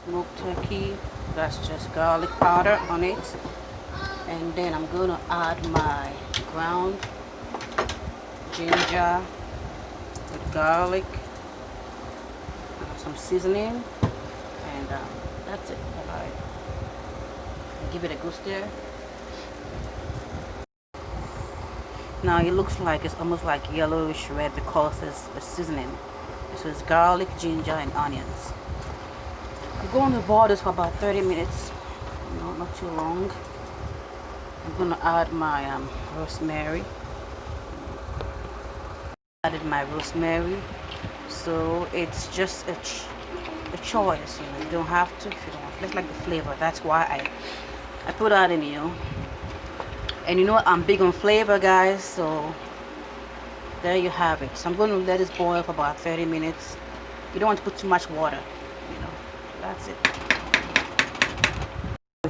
smoked turkey. That's just garlic powder on it. And then I'm gonna add my ground ginger with garlic, some seasoning, and that's it. Alright, give it a good stir. Now it looks like it's almost like yellowish red because it's the seasoning. So it's garlic, ginger, and onions. I'm going to boil this for about 30 minutes. No, not too long. I'm gonna add my rosemary. Added my rosemary, so it's just a choice. You know, you don't have to if you don't want. Just like the flavor. That's why I put that in. And you know I'm big on flavor, guys. So there you have it. So I'm going to let this boil for about 30 minutes. You don't want to put too much water. That's it.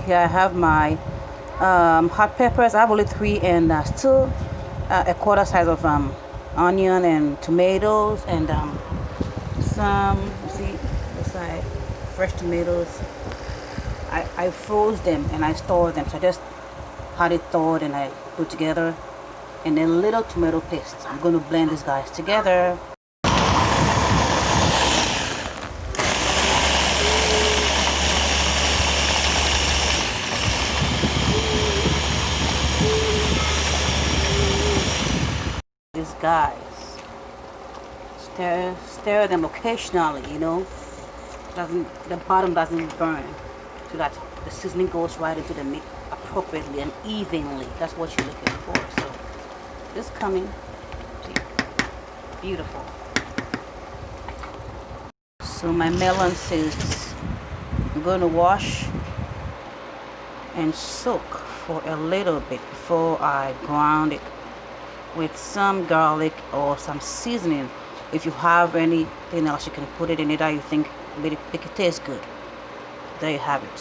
Here I have my hot peppers. I have only 3, and still a quarter size of onion and tomatoes, and some, you see the side, fresh tomatoes. I froze them and I stored them, so I just had it thawed and I put together, and then little tomato paste. I'm going to blend these guys together. These guys, stir them occasionally, the bottom doesn't burn, so that the seasoning goes right into the meat appropriately and evenly. That's what you're looking for. So this coming, see, beautiful. So my melon seeds, I'm going to wash and soak for a little bit before I ground it with some garlic or some seasoning. If you have anything else, you can put it in it that you think make it taste good. There you have it.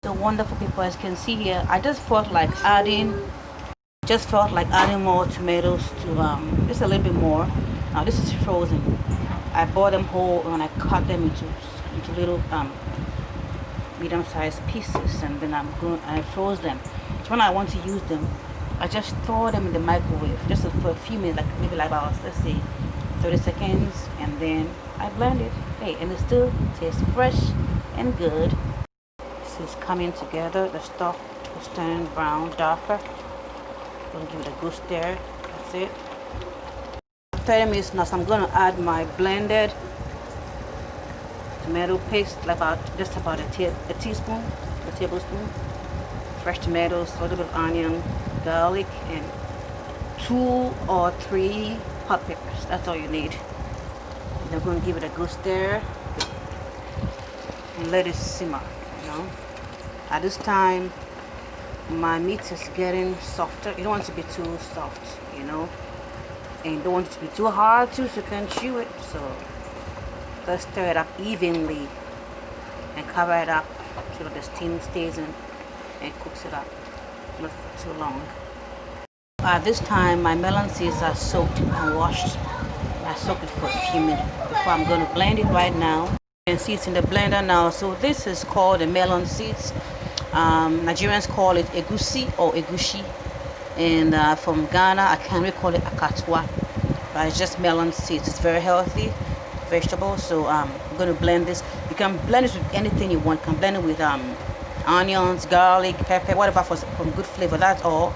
So wonderful, people. As you can see here, I just felt like adding more tomatoes to just a little bit more. Now this is frozen. I bought them whole and I cut them into little medium-sized pieces, and then I froze them. So when I want to use them, I just throw them in the microwave just for a few minutes, like maybe like about, let's say, 30 seconds, and then I blend it. Hey, and it still tastes fresh and good. This is coming together. The stuff is turning brown, darker. Gonna give it a good stir. That's it. 30 minutes now, so I'm gonna add my blended tomato paste, just about a teaspoon, a tablespoon. Fresh tomatoes, a little bit of onion, garlic, and 2 or 3 hot peppers. That's all you need. And I'm going to give it a good stir and let it simmer. At this time, my meat is getting softer. You don't want it to be too soft, and you don't want it to be too hard too, so you can chew it. So let's stir it up evenly and cover it up so that the steam stays in and cooks it up, not for too long. At this time, my melon seeds are soaked and washed. I soaked it for a few minutes before I'm going to blend it right now. You can see it's in the blender now. So this is called the melon seeds. Nigerians call it Egushi or Egushi, and from Ghana I can really call it Akatwa, but it's just melon seeds. It's very healthy vegetable. So I'm going to blend this. You can blend this with anything you want. You can blend it with onions, garlic, pepper, whatever for good flavor. That's all.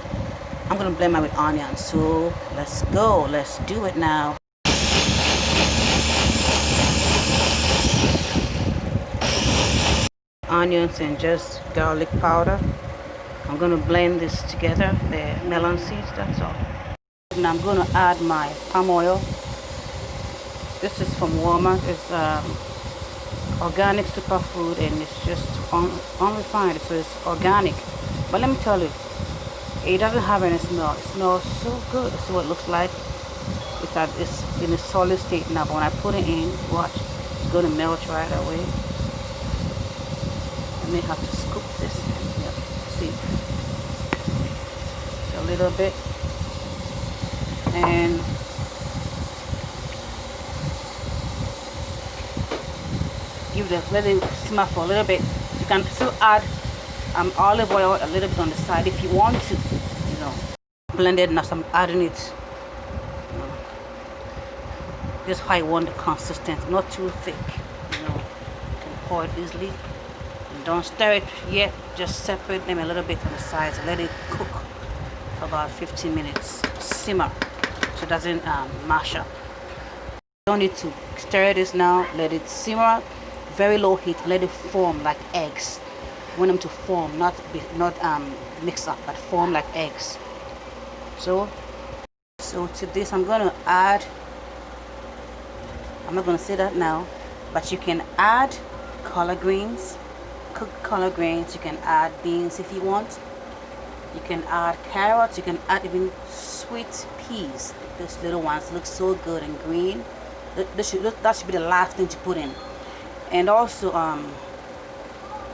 I'm gonna blend mine with onions. So let's go. Let's do it now. Onions and just garlic powder. I'm gonna blend this together. The melon seeds. That's all. And I'm gonna add my palm oil. This is from Walmart. It's organic superfood, and it's just unrefined, so it's organic. But let me tell you, it doesn't have any smell. It smells so good. See what it looks like. It's in a solid state now, but when I put it in, watch, it's going to melt right away. I may have to scoop this in. Yep. See, just a little bit, and let it simmer for a little bit. You can still add olive oil a little bit on the side if you want to, you know. Blended now, so I'm adding it. This is how I want the consistency, not too thick, you know. You can pour it easily. And don't stir it yet, just separate them a little bit on the sides and let it cook for about 15 minutes. Simmer so it doesn't mash up. Don't need to stir this now. Let it simmer, very low heat. Let it form like eggs. You want them to form, not mix up, but form like eggs. So to this, I'm gonna add. I'm not gonna say that now, but you can add collard greens, cooked collard greens. You can add beans if you want. You can add carrots. You can add even sweet peas. Those little ones look so good and green. That should be the last thing to put in. And also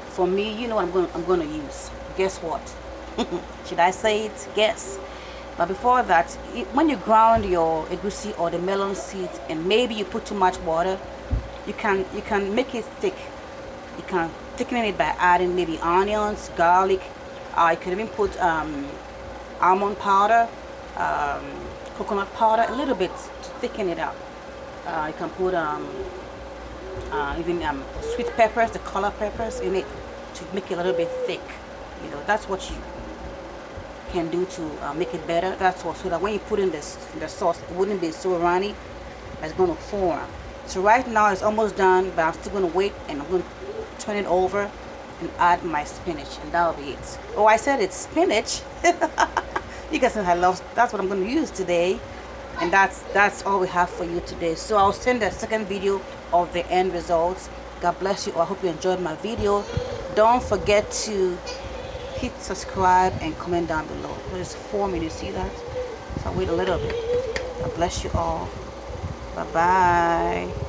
for me, you know what I'm gonna use. Guess what? Should I say it? Guess. But before that, when you ground your egusi or the melon seeds and maybe you put too much water, you can make it thick. You can thicken it by adding maybe onions, garlic. You can even put almond powder, coconut powder, a little bit to thicken it up. You can put even sweet peppers, the color peppers in it to make it a little bit thick. You know, that's what you can do to make it better. That's what, so that when you put in the sauce, it wouldn't be so runny. It's going to form. So right now it's almost done, but I'm still going to wait, and I'm going to turn it over and add my spinach, and that'll be it. Oh, I said it's spinach. You guys know I love. That's what I'm going to use today, and that's all we have for you today. So I'll send the second video of the end results. God bless you all. I hope you enjoyed my video. Don't forget to hit subscribe and comment down below. There's 4 minutes. See that? So I'll wait a little bit. God bless you all. Bye bye.